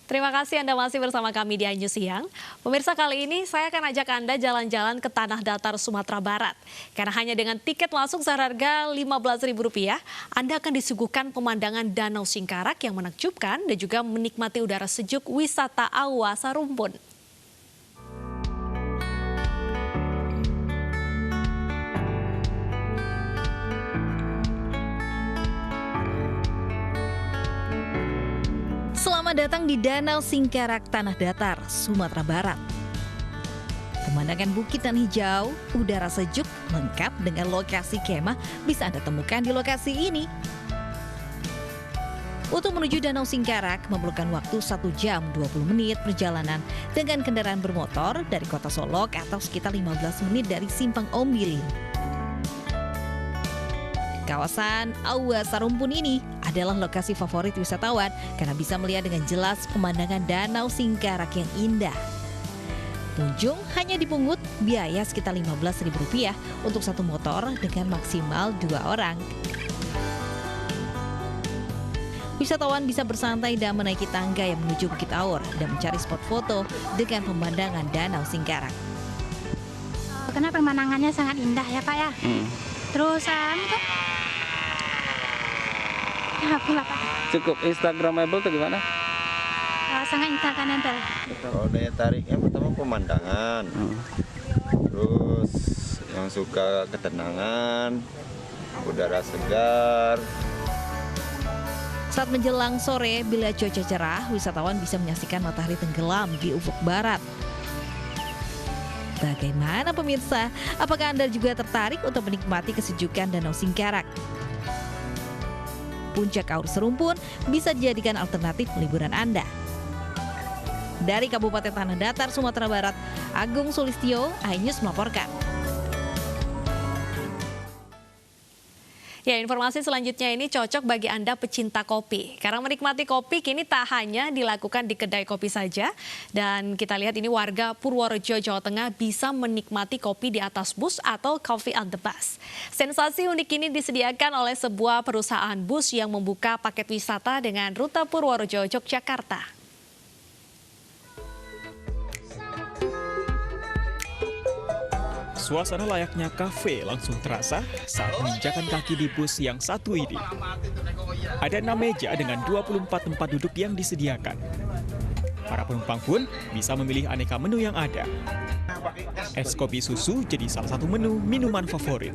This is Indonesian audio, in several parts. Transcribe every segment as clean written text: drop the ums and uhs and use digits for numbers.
Terima kasih Anda masih bersama kami di iNews Siang. Pemirsa, kali ini saya akan ajak Anda jalan-jalan ke Tanah Datar, Sumatera Barat. Karena hanya dengan tiket masuk seharga Rp15.000, Anda akan disuguhkan pemandangan Danau Singkarak yang menakjubkan dan juga menikmati udara sejuk wisata Aua Sarumpun. Selamat datang di Danau Singkarak, Tanah Datar, Sumatera Barat. Pemandangan bukit dan hijau, udara sejuk, lengkap dengan lokasi kemah bisa Anda temukan di lokasi ini. Untuk menuju Danau Singkarak memerlukan waktu 1 jam 20 menit perjalanan dengan kendaraan bermotor dari kota Solok atau sekitar 15 menit dari Simpang Ombilin. Kawasan Aua Sarumpun ini adalah lokasi favorit wisatawan karena bisa melihat dengan jelas pemandangan Danau Singkarak yang indah. Pengunjung hanya dipungut biaya sekitar Rp15.000 untuk satu motor dengan maksimal 2 orang. Wisatawan bisa bersantai dan menaiki tangga yang menuju Bukit Aur dan mencari spot foto dengan pemandangan Danau Singkarak. Karena pemandangannya sangat indah ya Pak ya. Terus itu pula Pak. Cukup instagramable atau gimana? Sangat instagramable. Kalau daya tariknya pertama pemandangan, terus yang suka ketenangan, udara segar. Saat menjelang sore, bila cuaca cerah, wisatawan bisa menyaksikan matahari tenggelam di ufuk barat. Bagaimana pemirsa? Apakah Anda juga tertarik untuk menikmati kesejukan Danau Singkarak? Puncak Aur Sarumpun bisa dijadikan alternatif liburan Anda. Dari Kabupaten Tanah Datar, Sumatera Barat, Agung Sulistyo, iNews melaporkan. Ya, informasi selanjutnya ini cocok bagi Anda pecinta kopi. Karena menikmati kopi kini tak hanya dilakukan di kedai kopi saja. Dan kita lihat ini warga Purworejo, Jawa Tengah bisa menikmati kopi di atas bus atau coffee on the bus. Sensasi unik ini disediakan oleh sebuah perusahaan bus yang membuka paket wisata dengan rute Purworejo, Yogyakarta. Suasana layaknya kafe langsung terasa saat menginjakan kaki di bus yang satu ini. Ada 6 meja dengan 24 tempat duduk yang disediakan. Para penumpang pun bisa memilih aneka menu yang ada. Es kopi susu jadi salah satu menu minuman favorit.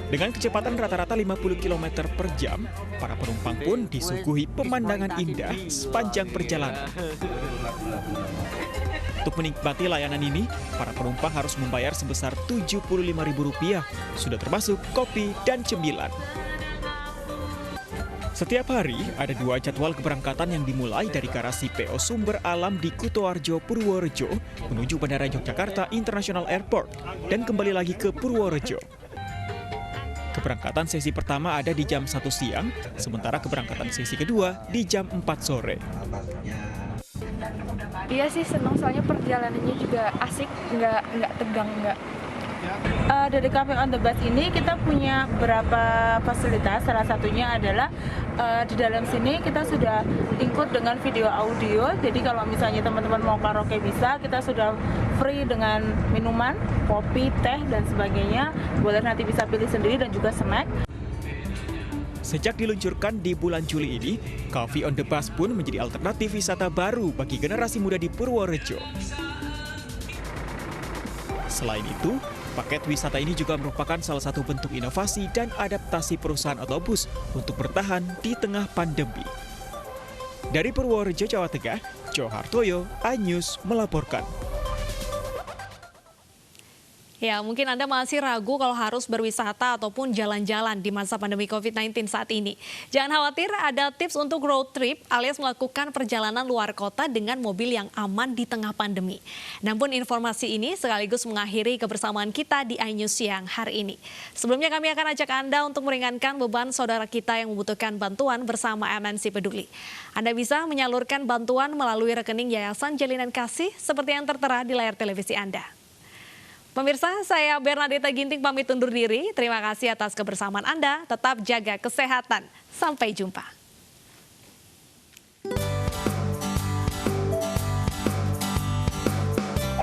Dengan kecepatan rata-rata 50 km per jam, para penumpang pun disuguhi pemandangan indah sepanjang perjalanan. Untuk menikmati layanan ini, para penumpang harus membayar sebesar Rp75.000, sudah termasuk kopi dan cemilan. Setiap hari, ada 2 jadwal keberangkatan yang dimulai dari garasi PO Sumber Alam di Kutoarjo, Purworejo, menuju Bandara Yogyakarta International Airport, dan kembali lagi ke Purworejo. Keberangkatan sesi pertama ada di jam 1 siang, sementara keberangkatan sesi kedua di jam 4 sore. Iya sih senang, soalnya perjalanannya juga asik, nggak tegang, nggak. Dari Cafe on the Bus ini kita punya beberapa fasilitas, salah satunya adalah di dalam sini kita sudah include dengan video audio, jadi kalau misalnya teman-teman mau karaoke bisa, kita sudah free dengan minuman, kopi, teh, dan sebagainya, boleh nanti bisa pilih sendiri dan juga snack. Sejak diluncurkan di bulan Juli ini, Coffee on the Bus pun menjadi alternatif wisata baru bagi generasi muda di Purworejo. Selain itu, paket wisata ini juga merupakan salah satu bentuk inovasi dan adaptasi perusahaan otobus untuk bertahan di tengah pandemi. Dari Purworejo, Jawa Tengah, Jo Hartoyo, iNews melaporkan. Ya, mungkin Anda masih ragu kalau harus berwisata ataupun jalan-jalan di masa pandemi COVID-19 saat ini. Jangan khawatir, ada tips untuk road trip alias melakukan perjalanan luar kota dengan mobil yang aman di tengah pandemi. Namun informasi ini sekaligus mengakhiri kebersamaan kita di iNews Siang hari ini. Sebelumnya kami akan ajak Anda untuk meringankan beban saudara kita yang membutuhkan bantuan bersama MNC Peduli. Anda bisa menyalurkan bantuan melalui rekening Yayasan Jalinan Kasih seperti yang tertera di layar televisi Anda. Pemirsa, saya Bernadetta Ginting pamit undur diri. Terima kasih atas kebersamaan Anda. Tetap jaga kesehatan. Sampai jumpa.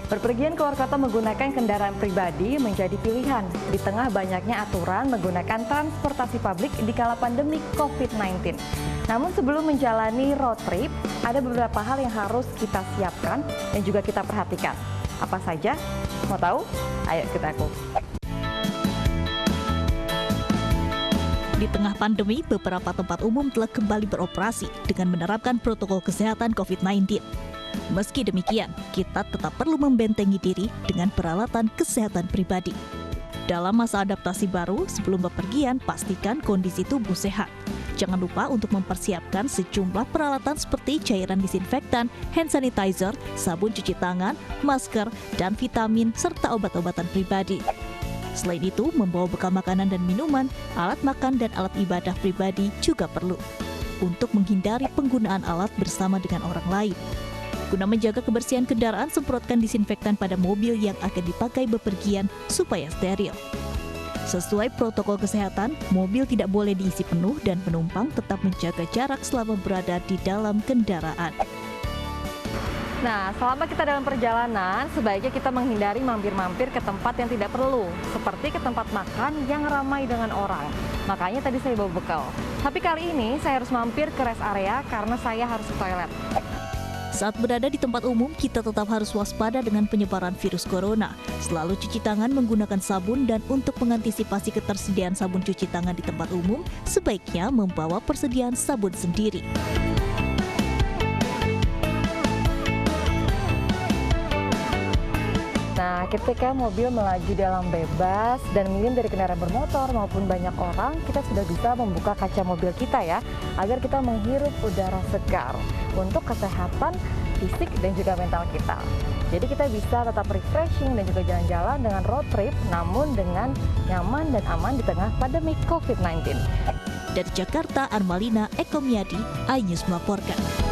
Berpergian keluar kota menggunakan kendaraan pribadi menjadi pilihan di tengah banyaknya aturan menggunakan transportasi publik di kala pandemi COVID-19. Namun sebelum menjalani road trip, ada beberapa hal yang harus kita siapkan dan juga kita perhatikan. Apa saja? Mau tahu? Ayo ikut aku. Di tengah pandemi, beberapa tempat umum telah kembali beroperasi dengan menerapkan protokol kesehatan COVID-19. Meski demikian, kita tetap perlu membentengi diri dengan peralatan kesehatan pribadi. Dalam masa adaptasi baru, sebelum bepergian, pastikan kondisi tubuh sehat. Jangan lupa untuk mempersiapkan sejumlah peralatan seperti cairan disinfektan, hand sanitizer, sabun cuci tangan, masker, dan vitamin, serta obat-obatan pribadi. Selain itu, membawa bekal makanan dan minuman, alat makan, dan alat ibadah pribadi juga perlu untuk menghindari penggunaan alat bersama dengan orang lain. Guna menjaga kebersihan kendaraan, semprotkan disinfektan pada mobil yang akan dipakai bepergian supaya steril. Sesuai protokol kesehatan, mobil tidak boleh diisi penuh dan penumpang tetap menjaga jarak selama berada di dalam kendaraan. Nah, selama kita dalam perjalanan, sebaiknya kita menghindari mampir-mampir ke tempat yang tidak perlu, seperti ke tempat makan yang ramai dengan orang. Makanya tadi saya bawa bekal. Tapi kali ini saya harus mampir ke rest area karena saya harus ke toilet. Saat berada di tempat umum, kita tetap harus waspada dengan penyebaran virus corona. Selalu cuci tangan menggunakan sabun, dan untuk mengantisipasi ketersediaan sabun cuci tangan di tempat umum, sebaiknya membawa persediaan sabun sendiri. Nah, ketika mobil melaju dalam bebas dan minim dari kendaraan bermotor maupun banyak orang, kita sudah bisa membuka kaca mobil kita ya, agar kita menghirup udara segar untuk kesehatan fisik dan juga mental kita. Jadi kita bisa tetap refreshing dan juga jalan-jalan dengan road trip, namun dengan nyaman dan aman di tengah pandemi COVID-19. Dari Jakarta, Armalina Ekomiadi, iNews melaporkan.